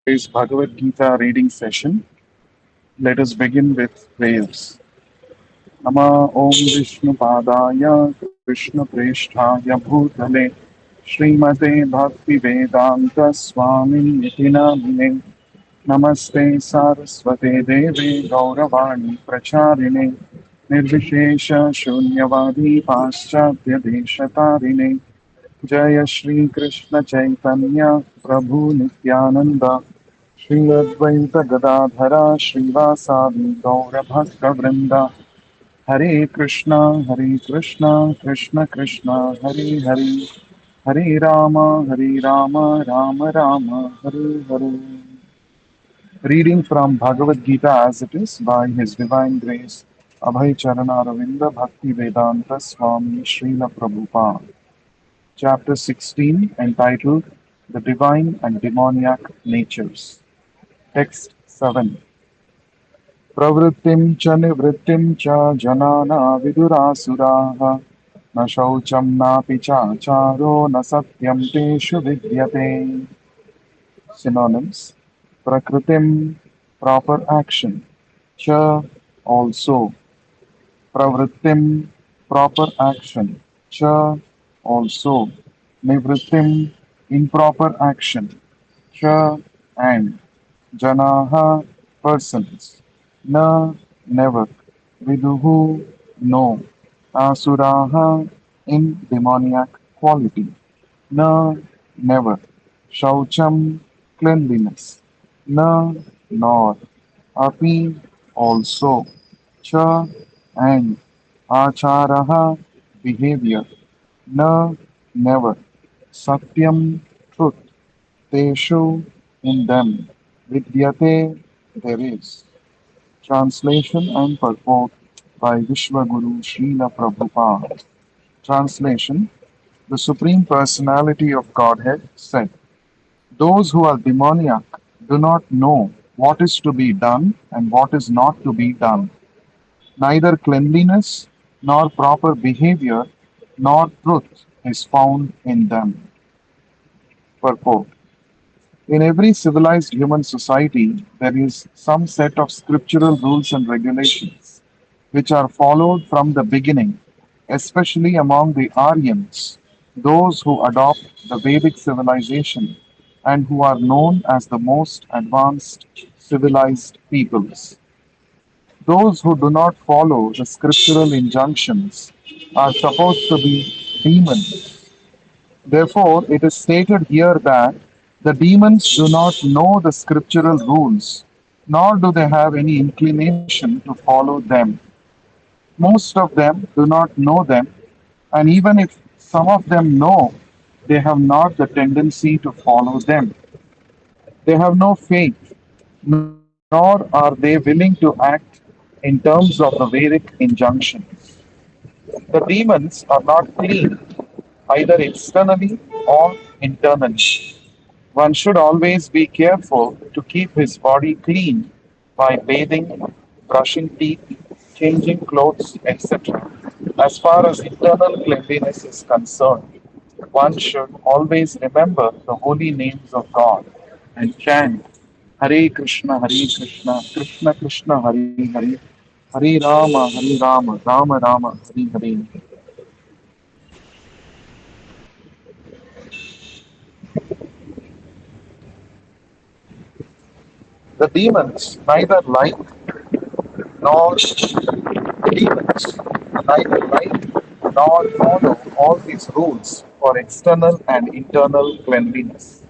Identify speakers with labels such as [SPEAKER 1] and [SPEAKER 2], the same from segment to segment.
[SPEAKER 1] today's Bhagavad Gita reading session. Let us begin with prayers. Nama Om Vishnu Padaya Krishna Presthaya Bhutale Srimate Bhakti Vedanta Swami Iti Namine Namaste Saraswate Deve Gauravani Pracharine Nirvishesha Shunyavadi Paschatya Deshatarine Jaya Shri Krishna Chaitanya Prabhu Nityananda Shri Advaita Gadadhara Srivasadi Gaura Bhakta Vrinda Hare Krishna, Krishna Krishna, Hare Hare, Hare Rama, Rama Rama, Hare Hare. Reading from Bhagavad Gita as it is by His Divine Grace, Abhay Charana Ravinda Bhakti Vedanta Swami Srila Prabhupada. Chapter 16, entitled The Divine and Demoniac Natures. Text 7. प्रवृत्तिं च निवृत्तिं च जनाना विदुरासुराः न शौचं नापि चाचारो न सत्यं तेषु विद्यते. Synonyms: prakritim, proper action; cha, also; pravrittim, proper action; cha, also; nivrittim, improper action; cha, and; janaha, persons; na, never; viduhu, no; asuraha, in demoniac quality; na, never; shaucham, cleanliness; na, nor; api, also; cha, and; acharaha, behavior; na, never; satyam, truth; teshu, in them; vidyate, there is. Translation and purport by Vishwaguru Srila Prabhupada. Translation: The Supreme Personality of Godhead said, "Those who are demoniac do not know what is to be done and what is not to be done. Neither cleanliness, nor proper behavior, nor truth is found in them." Purport: In every civilized human society, there is some set of scriptural rules and regulations which are followed from the beginning, especially among the Aryans, those who adopt the Vedic civilization and who are known as the most advanced civilized peoples. Those who do not follow the scriptural injunctions are supposed to be demons. Therefore, it is stated here that the demons do not know the scriptural rules, nor do they have any inclination to follow them. Most of them do not know them, and even if some of them know, they have not the tendency to follow them. They have no faith, nor are they willing to act in terms of the Vedic injunctions. The demons are not clean, either externally or internally. One should always be careful to keep his body clean by bathing, brushing teeth, changing clothes, etc. As far as internal cleanliness is concerned, one should always remember the holy names of God and chant Hare Krishna, Krishna Krishna, Hare Hare, Hare Rama, Rama Rama, Hare Hare. The demons neither like nor demons neither like nor follow all these rules for external and internal cleanliness.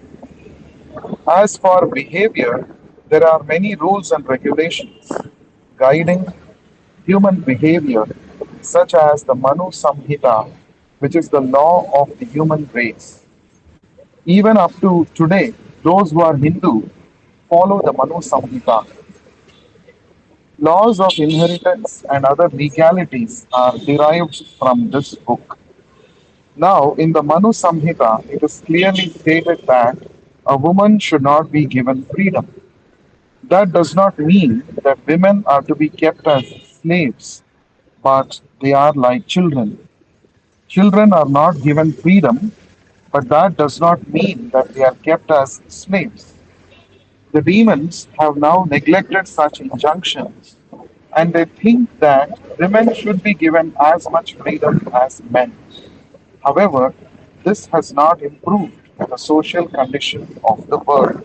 [SPEAKER 1] As for behavior, there are many rules and regulations guiding human behavior, such as the Manu Samhita, which is the law of the human race. Even up to today, those who are Hindu follow the Manu Samhita. Laws of inheritance and other legalities are derived from this book. Now, in the Manu Samhita, it is clearly stated that a woman should not be given freedom. That does not mean that women are to be kept as slaves, but they are like children. Children are not given freedom, but that does not mean that they are kept as slaves. The demons have now neglected such injunctions, and they think that women should be given as much freedom as men. However, this has not improved the social condition of the world.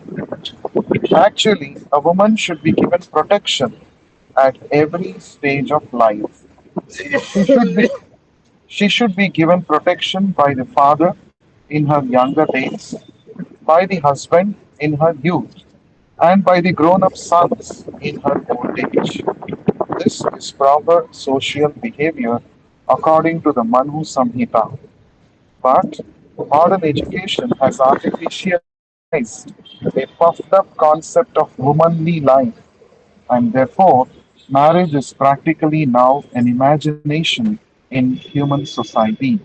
[SPEAKER 1] Actually, a woman should be given protection at every stage of life. She should be, she should be given protection by the father in her younger days, by the husband in her youth, and by the grown up sons in her old age. This is proper social behavior according to the Manu Samhita. But modern education has artificialized a puffed up concept of womanly life, and therefore marriage is practically now an imagination in human society.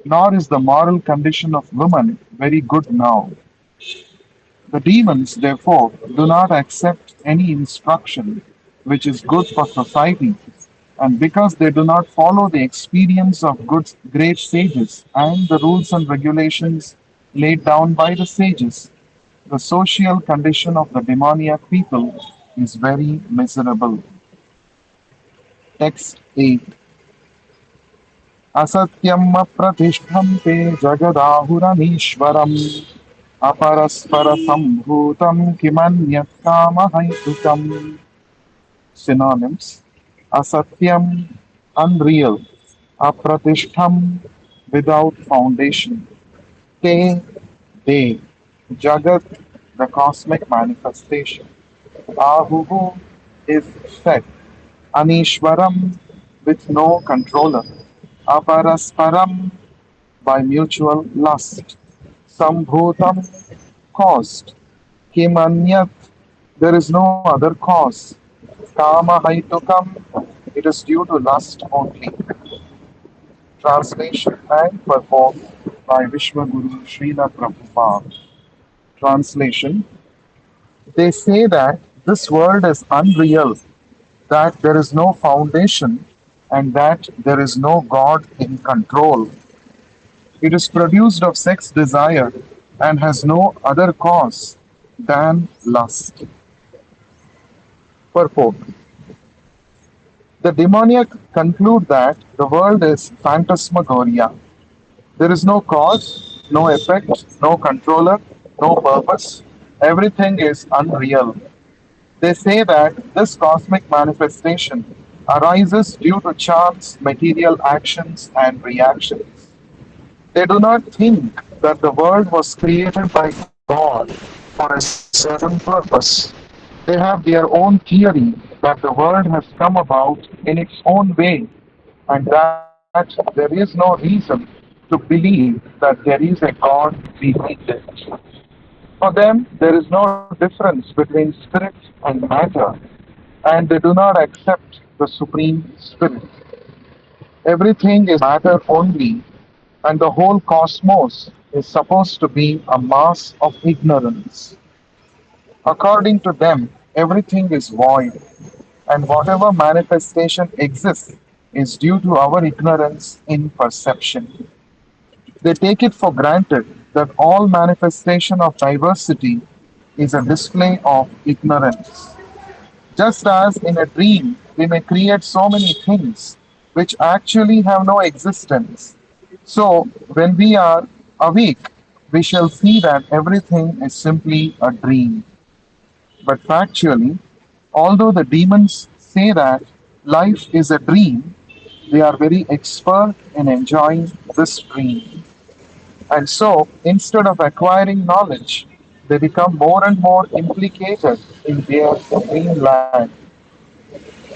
[SPEAKER 1] Nor is the moral condition of women very good now. The demons, therefore, do not accept any instruction which is good for society, and because they do not follow the experience of good great sages and the rules and regulations laid down by the sages, the social condition of the demoniac people is very miserable. Text 8. Asatyam apratiष्ठं te jagadahuramishwaram अपरस्पर संभूतं किमन्यत् कामहैतुकम्. Synonyms: asatyam, unreal; apratishtham, without foundation; te, they; jagat, the cosmic manifestation; ahuhu is said; anishwaram, with no controller; aparasparam, by mutual lust; sambhutam, caused; kimanyat, there is no other cause; kama haitukam, it is due to lust only. Translation and purport by Vishwaguru Srila Prabhupada. Translation: they say that this world is unreal, that there is no foundation, and that there is no God in control. It is produced of sex desire and has no other cause than lust. Purport: the demoniac conclude that the world is phantasmagoria. There is no cause, no effect, no controller, no purpose. Everything is unreal. They say that this cosmic manifestation arises due to chance, material actions, and reactions. They do not think that the world was created by God for a certain purpose. They have their own theory that the world has come about in its own way and that there is no reason to believe that there is a God behind it. For them, there is no difference between spirit and matter, and they do not accept the Supreme Spirit. Everything is matter only, and the whole cosmos is supposed to be a mass of ignorance. According to them, everything is void, and whatever manifestation exists is due to our ignorance in perception. They take it for granted that all manifestation of diversity is a display of ignorance. Just as in a dream we may create so many things which actually have no existence, so when we are awake, we shall see that everything is simply a dream. But factually, although the demons say that life is a dream, they are very expert in enjoying this dream. And so, instead of acquiring knowledge, they become more and more implicated in their dreamland.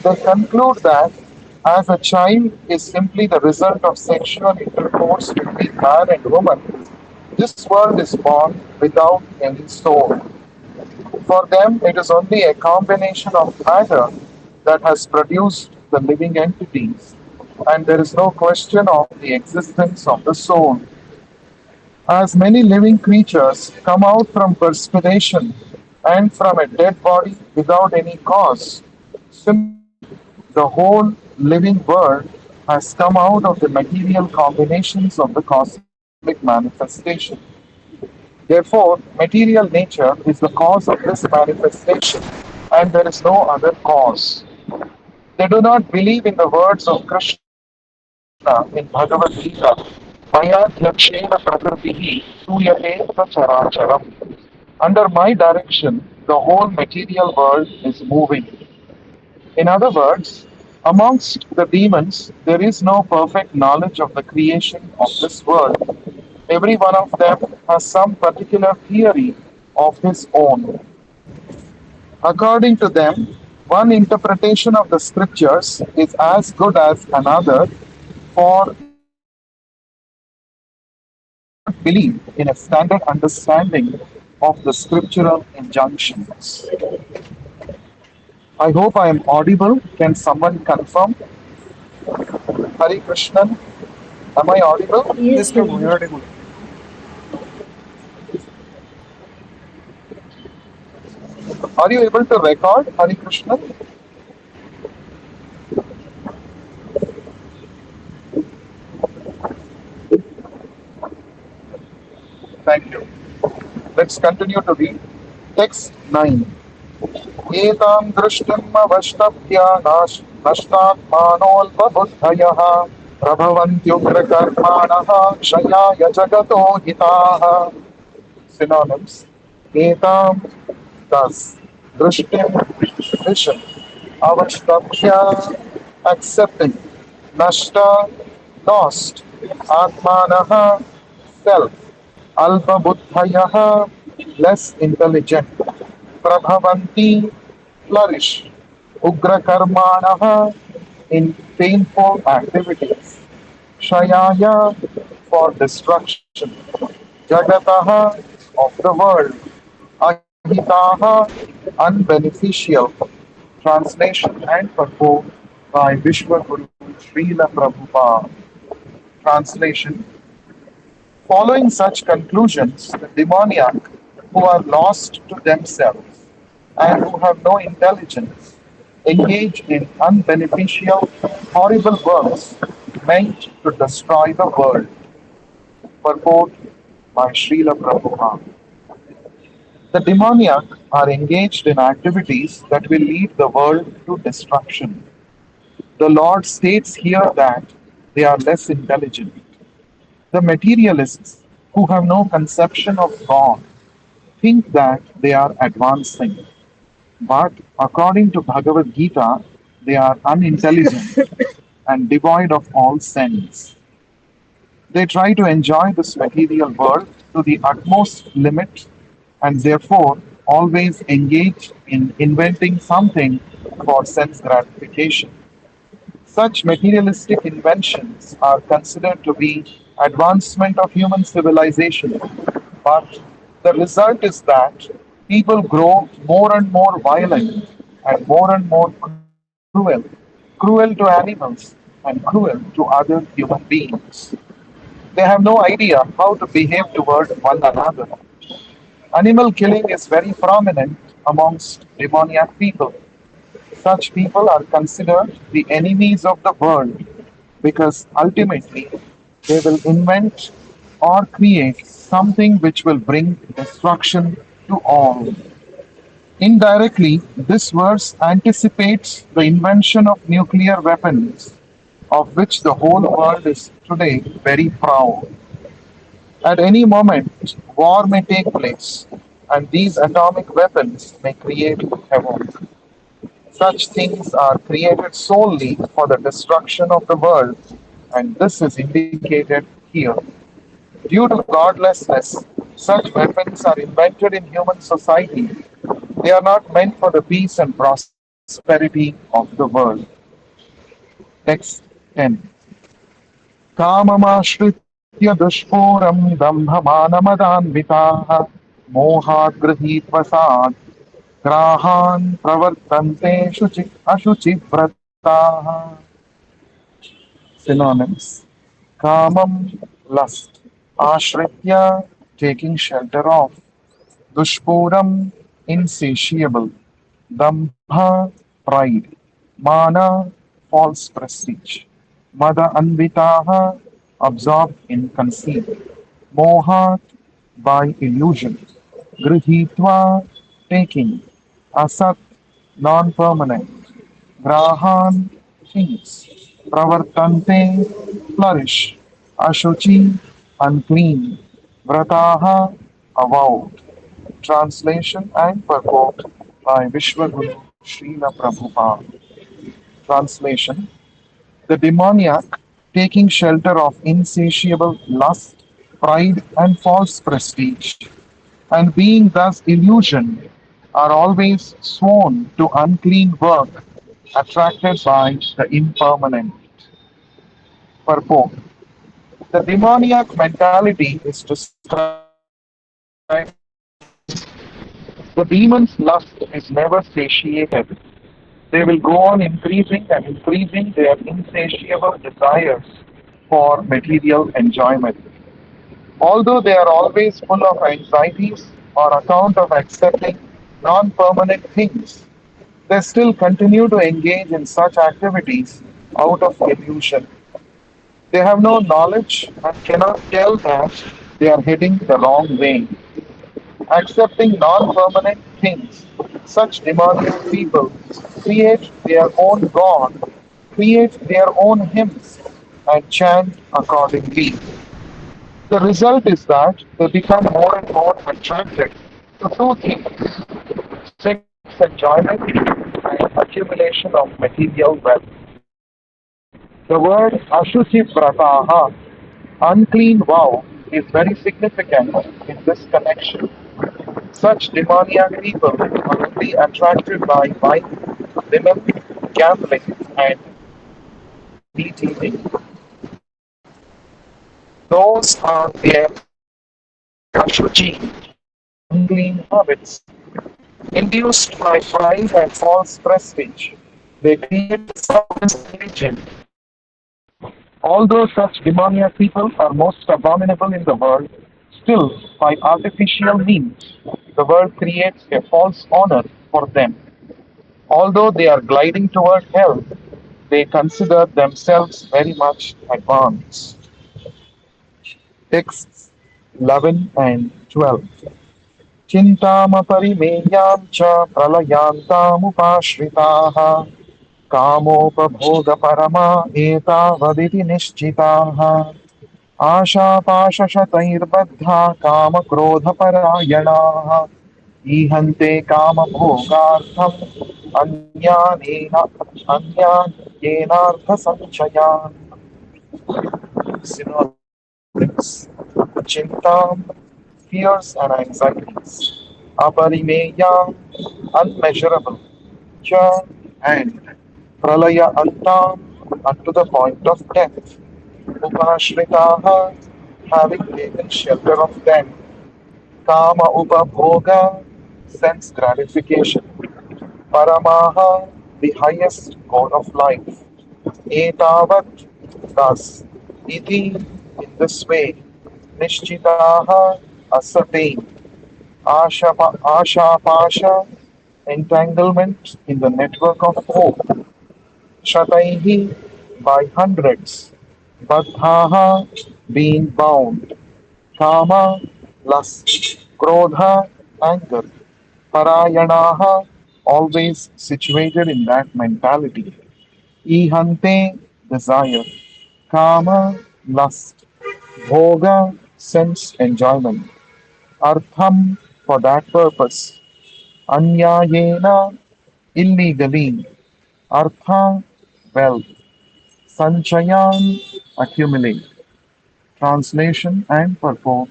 [SPEAKER 1] They conclude that as a child is simply the result of sexual intercourse between man and woman, this world is born without any soul. For them, it is only a combination of matter that has produced the living entities, and there is no question of the existence of the soul. As many living creatures come out from perspiration and from a dead body without any cause, similarly, the whole living world has come out of the material combinations of the cosmic manifestation. Therefore, material nature is the cause of this manifestation, and there is no other cause. They do not believe in the words of Krishna in Bhagavad Gita, Maya Dhyakshena Prakritihi Suyate Characharam. Under my direction, the whole material world is moving. In other words, amongst the demons, there is no perfect knowledge of the creation of this world. Every one of them has some particular theory of his own. According to them, one interpretation of the scriptures is as good as another, for they do not believe in a standard understanding of the scriptural injunctions. I hope I am audible. Can someone confirm? Hari Krishnan, am I audible?
[SPEAKER 2] Yes,
[SPEAKER 3] Yes, Prabhu,
[SPEAKER 2] Prabhu.
[SPEAKER 3] you're audible.
[SPEAKER 1] Are you able to record, Hari Krishnan? Thank you. Let's continue to read. Text 9. एतां दृष्टिम् अवष्टभ्य नष्टात्मानोऽल्पबुद्धयः प्रभवन्त्युग्रकर्माणः क्षयाय जगतो हिताः. Synonyms. Etam, thus, drishtim, vision, avashtavya, accepting, nashta, lost, atmanaha, self, alpa buddhayaha, less intelligent, prabhavanti, flourish, ugra karmanaha, in painful activities, shayaya, for destruction, jagataha, of the world, ahitaha, unbeneficial. Translation and purport by Vishwaguru Srila Prabhupada. Translation. Following such conclusions, the demoniac, who are lost to themselves and who have no intelligence, engage in unbeneficial, horrible works meant to destroy the world. Purport by Srila Prabhupada. The demoniac are engaged in activities that will lead the world to destruction. The Lord states here that they are less intelligent. The materialists, who have no conception of God, think that they are advancing. But according to Bhagavad Gita, they are unintelligent and devoid of all sense. They try to enjoy this material world to the utmost limit and therefore always engage in inventing something for sense gratification. Such materialistic inventions are considered to be advancement of human civilization, but the result is that people grow more and more violent and more cruel to animals and cruel to other human beings. They have no idea how to behave toward one another. Animal killing is very prominent amongst demoniac people. Such people are considered the enemies of the world because ultimately they will invent or create something which will bring destruction to all. Indirectly, this verse anticipates the invention of nuclear weapons, of which the whole world is today very proud. At any moment, war may take place, and these atomic weapons may create havoc. Such things are created solely for the destruction of the world, and this is indicated here. Due to godlessness, such weapons are invented in human society. They are not meant for the peace and prosperity of the world. Text 10. काममाश्रित्य दुष्पूरं दम्भमानमदान्विताः मोहात् गृहीत्वसात् ग्राहान् प्रवर्तन्ते अशुचिव्रताः. Synonyms. Kamam, lust. Ashritya, taking shelter of. Dushpuram, insatiable. Dambha, pride. Mana, false prestige. Mada anvitaha, absorbed in conceit. Mohat, by illusion. Grihitva taking. Asat non-permanent. Grahan things. Pravartante flourish. Ashuchi unclean. Vrataha avowed. Translation and purport by Vishwaguru Srila Prabhupada. Translation: the demoniac, taking shelter of insatiable lust, pride, and false prestige, and being thus illusioned, are always sworn to unclean work, attracted by the impermanent. Purport: the demoniac mentality is described as follows. The demon's lust is never satiated. They will go on increasing and increasing their insatiable desires for material enjoyment. Although they are always full of anxieties on account of accepting non permanent things, they still continue to engage in such activities out of illusion. They have no knowledge and cannot tell that they are heading the wrong way. Accepting non permanent things, such demonic people create their own God, create their own hymns, and chant accordingly. The result is that they become more and more attracted to two things: sex enjoyment and accumulation of material wealth. The word Ashuchi unclean vow, is very significant in this connection. Such demoniac people are only attracted by wine, women, gambling, and meat eating. Those are their Ashuchi, unclean habits. Induced by pride and false prestige, they create a selfish religion. Although such demoniac people are most abominable in the world, still, by artificial means, the world creates a false honor for them. Although they are gliding toward hell, they consider themselves very much advanced. Texts 11 and 12. चिन्तामपरिमेयां च प्रलयान्तामुपाश्रिताः कामोपभोगपरमा एतावदिति निश्चिताः आशापाशशतैर्बद्धा कामक्रोधपरायणाः ईहन्ते कामभोगार्थम् अन्यान्येनार्थसञ्चयान् synonyms: chintam, fears and anxieties; aparimeyam, unmeasurable; cha, and pralaya antam, unto the point of death; upashritaha, having taken shelter of them; kama upabhoga, sense gratification; paramaha, the highest goal of life; etavat, thus; iti, in this way; nishchitaha, ascertained; ashapasha, entanglement in the network of hope; shataihi, by hundreds; baddhaha, being bound; kama, lust; krodha, anger; parayanaha, always situated in that mentality; ihante, desire; kama, lust; bhoga, sense enjoyment; artham, for that purpose; anyayena, illegally; artha, wealth; sanchayan, accumulate. Translation and purport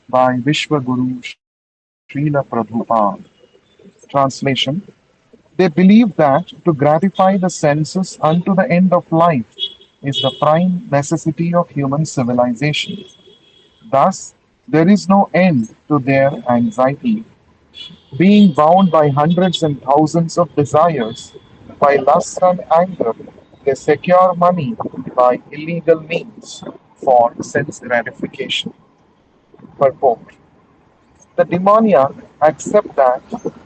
[SPEAKER 1] by Vishwaguru Srila Prabhupada. Translation: they believe that to gratify the senses unto the end of life is the prime necessity of human civilization. Thus, there is no end to their anxiety. Being bound by hundreds and thousands of desires, by lust and anger, they secure money by illegal means for sense gratification. Purport: the demoniac accept that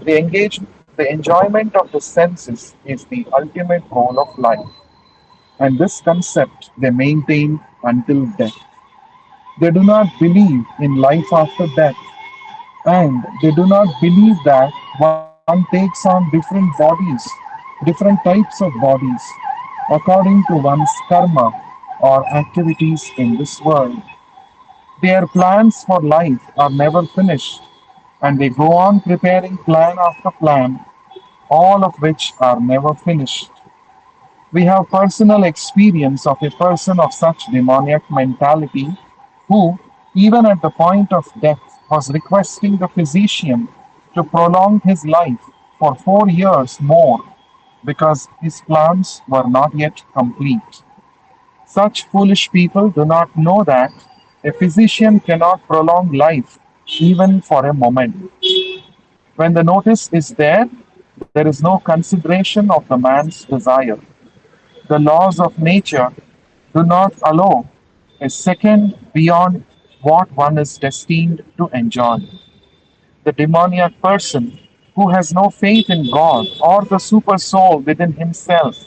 [SPEAKER 1] the enjoyment of the senses is the ultimate goal of life, and this concept they maintain until death. They do not believe in life after death, and they do not believe that one takes on different bodies, different types of bodies, according to one's karma or activities in this world. Their plans for life are never finished, and they go on preparing plan after plan, all of which are never finished. We have personal experience of a person of such demoniac mentality who, even at the point of death, was requesting the physician to prolong his life for 4 years more because his plans were not yet complete. Such foolish people do not know that a physician cannot prolong life even for a moment. When the notice is there is no consideration of the man's desire. The laws of nature do not allow a second beyond what one is destined to enjoy. The demoniac person who has no faith in God or the super soul within himself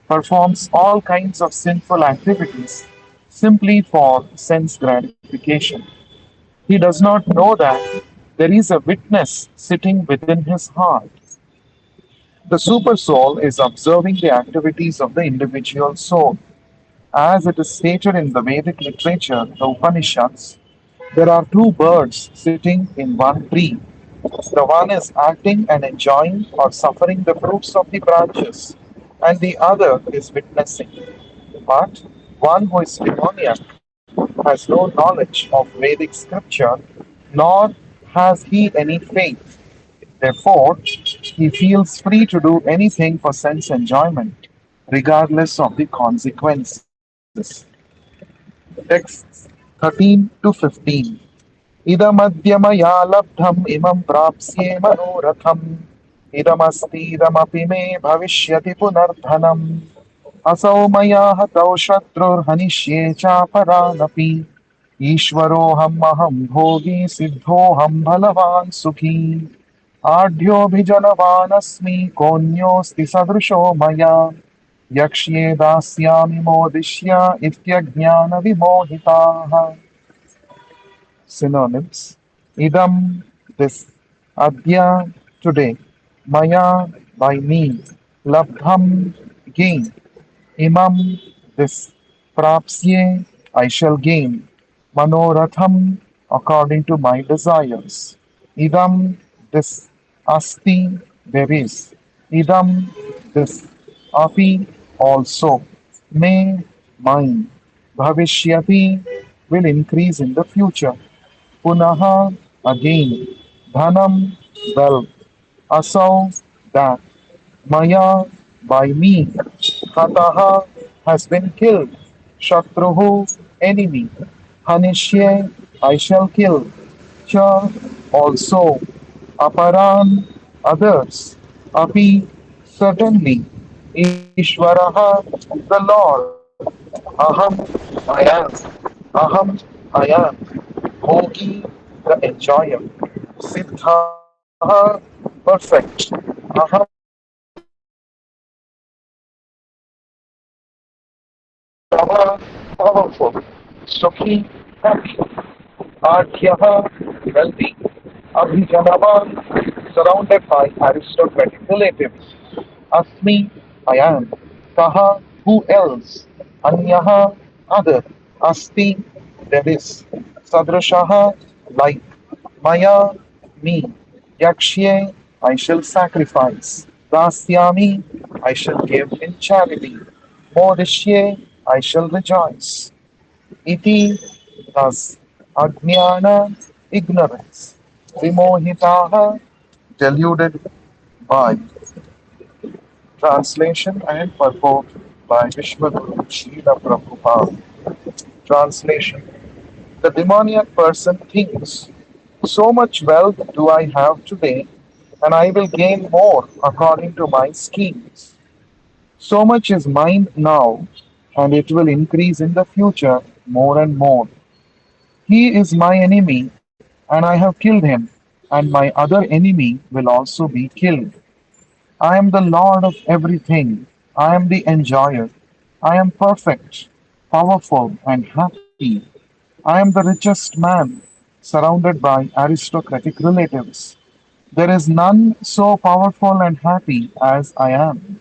[SPEAKER 1] performs all kinds of sinful activities simply for sense gratification. He does not know that there is a witness sitting within his heart. The super soul is observing the activities of the individual soul. As it is stated in the Vedic literature, the Upanishads, there are two birds sitting in one tree. The one is acting and enjoying or suffering the fruits of the branches, and the other is witnessing. But one who is demoniac has no knowledge of Vedic scripture, nor has he any faith. Therefore, he feels free to do anything for sense enjoyment, regardless of the consequences. Texts 13 to 15. इदमद्य मया लब्धम् इमं प्राप्स्ये मनोरथम् इदमस्तीदमपि मे भविष्यति पुनर्धनम् असौ मया हतौ शत्रुर्हनिष्ये चापरानपि ईश्वरोऽहम् भोगी सिद्धोऽहम् बलवान् सुखी आढ्योऽभिजनवानस्मि कोऽन्योऽस्ति सदृशो मया यक्ष्ये दास्यामि मोदिष्य इत्यज्ञानविमोहिताः. Synonyms: idam, this; adya, today; maya, by me; labdham, gain; imam, this; prapsye, I shall gain; manoratham, according to my desires; idam, this; asti, there is; idam, this; api, also; me, mine; bhavishyati, will increase in the future; punaha, again; dhanam, wealth; asau, that; maya, by me; hataha, has been killed; shatruhu, enemy; hanishye, I shall kill; cha, also; aparan, others; api, certainly; ishvaraha, the Lord; aham, I am; aham, I am; bhogi, the enjoyer; siddha, perfect; aham, I; bhalava, powerful; sukhi, happy; adhyaha, wealthy; abhijanavan, surrounded by aristocratic relatives; asmi, I am; kaha, who else; anyaha, other; asti, there is; sadrashaha, like; maya, me; yakshye, I shall sacrifice; dasyami, I shall give in charity; modishye, I shall rejoice; iti, thus; ajnana, ignorance; vimohitaha, deluded by. Translation and purport by Vishwaguru Srila Prabhupada. Translation: the demoniac person thinks, so much wealth do I have today, and I will gain more according to my schemes. So much is mine now, and it will increase in the future more and more. He is my enemy, and I have killed him, and my other enemy will also be killed. I am the Lord of everything. I am the enjoyer. I am perfect, powerful, and happy. I am the richest man, surrounded by aristocratic relatives. There is none so powerful and happy as I am.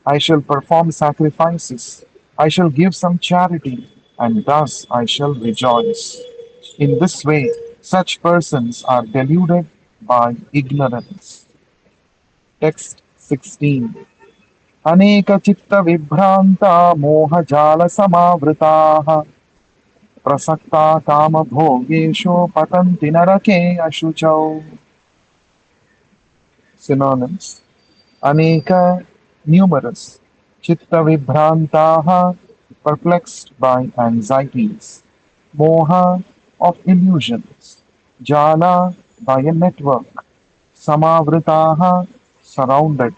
[SPEAKER 1] I shall perform sacrifices. I shall give some charity, and thus I shall rejoice. In this way, such persons are deluded by ignorance. Text 16. अनेकचित्तविभ्रान्ता मोहजालसमावृताः प्रसक्ता कामभोगेषु पतन्ति नरके अशुचौ. Synonyms. Aneka, numerous. Chitta vibhrantaha, perplexed by anxieties. Moha, of illusions. Jala, by a network. Samavritaha, surrounded.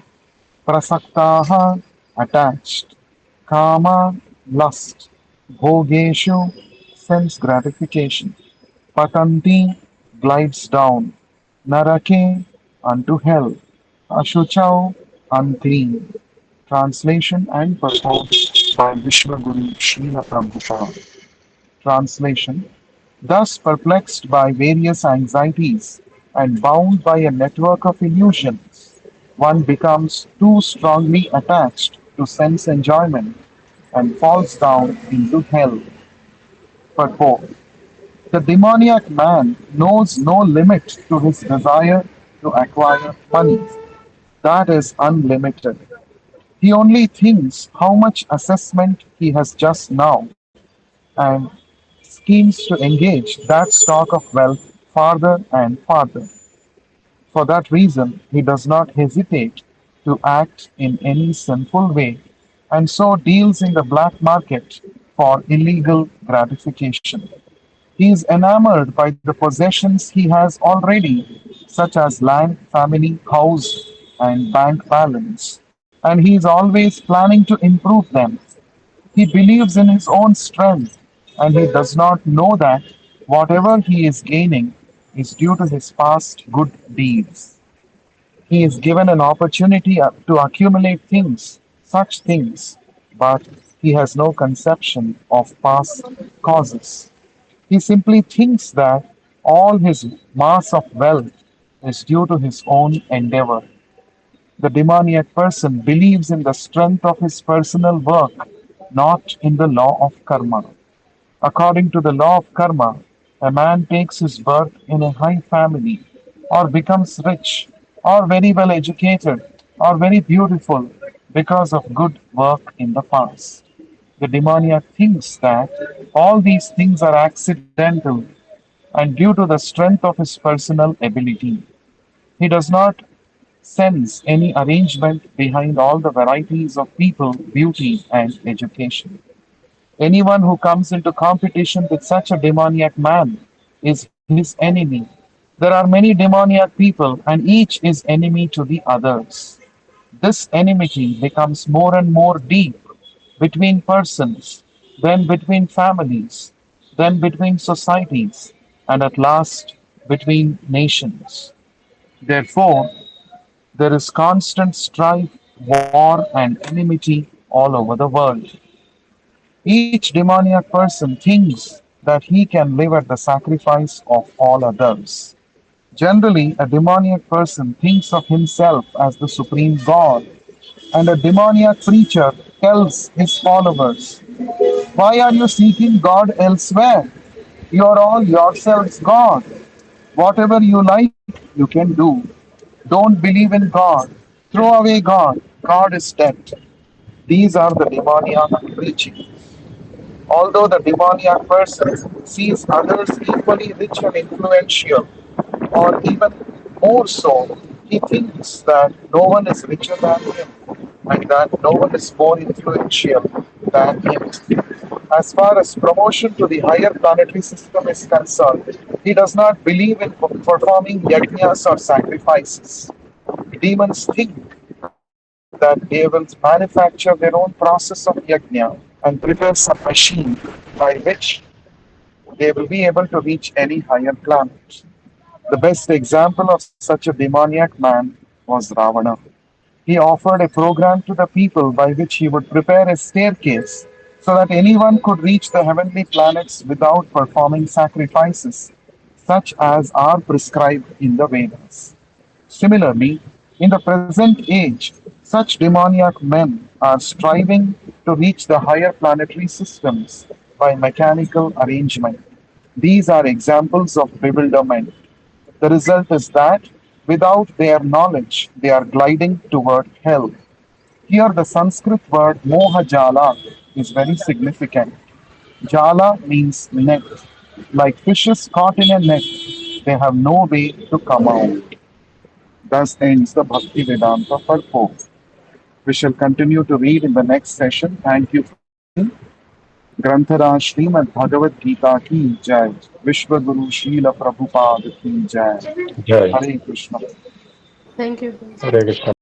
[SPEAKER 1] Prasaktaha, attached. Kama, lust. Bhogeshu, sense gratification. Patanti, glides down. Narake, unto hell. Ashuchau, unclean. Translation and purport by Vishwaguru Srila Prabhupada. Translation. Thus perplexed by various anxieties and bound by a network of illusions, one becomes too strongly attached to sense enjoyment and falls down into hell. Purport. The demoniac man knows no limit to his desire to acquire money. That is unlimited. He only thinks how much assessment he has just now and schemes to engage that stock of wealth farther and farther. For that reason, he does not hesitate to act in any sinful way and so deals in the black market for illegal gratification. He is enamored by the possessions he has already, such as land, family, house, and bank balance, and he is always planning to improve them. He believes in his own strength, and he does not know that whatever he is gaining is due to his past good deeds. He is given an opportunity to accumulate things, such things, but he has no conception of past causes. He simply thinks that all his mass of wealth is due to his own endeavor. The demoniac person believes in the strength of his personal work, not in the law of karma. According to the law of karma, a man takes his birth in a high family, or becomes rich, or very well educated, or very beautiful because of good work in the past. The demoniac thinks that all these things are accidental and due to the strength of his personal ability. He does not sense any arrangement behind all the varieties of people, beauty, and education. Anyone who comes into competition with such a demoniac man is his enemy. There are many demoniac people, and each is enemy to the others. This enmity becomes more and more deep between persons, then between families, then between societies, and at last between nations. Therefore, there is constant strife, war, and enmity all over the world. Each demoniac person thinks that he can live at the sacrifice of all others. Generally, a demoniac person thinks of himself as the supreme God, and a demoniac preacher tells his followers, why are you seeking God elsewhere? You are all yourselves God. Whatever you like, you can do. Don't believe in God. Throw away God. God is dead. These are the demoniac preaching. Although the demoniac person sees others equally rich and influential, or even more so, he thinks that no one is richer than him and that no one is more influential than him. As far as promotion to the higher planetary system is concerned, he does not believe in performing yajnas or sacrifices. Demons think that they will manufacture their own process of yajna and prepare some machine by which they will be able to reach any higher planet. The best example of such a demoniac man was Ravana. He offered a program to the people by which he would prepare a staircase so that anyone could reach the heavenly planets without performing sacrifices, such as are prescribed in the Vedas. Similarly, in the present age, such demoniac men are striving to reach the higher planetary systems by mechanical arrangement. These are examples of bewilderment. The result is that without their knowledge, they are gliding toward hell. Here, the Sanskrit word mohajala is very significant. Jala means net. Like fishes caught in a net, they have no way to come out. Thus ends the Bhakti Vedanta purport. We shall continue to read in the next session. Thank you for listening. ग्रंथराज Shrimad Bhagavad Gita की जय. विश्व गुरु शील प्रभुपाद की जय.
[SPEAKER 2] Jai.
[SPEAKER 1] Hare Krishna.
[SPEAKER 3] Thank you.
[SPEAKER 2] Hare Krishna.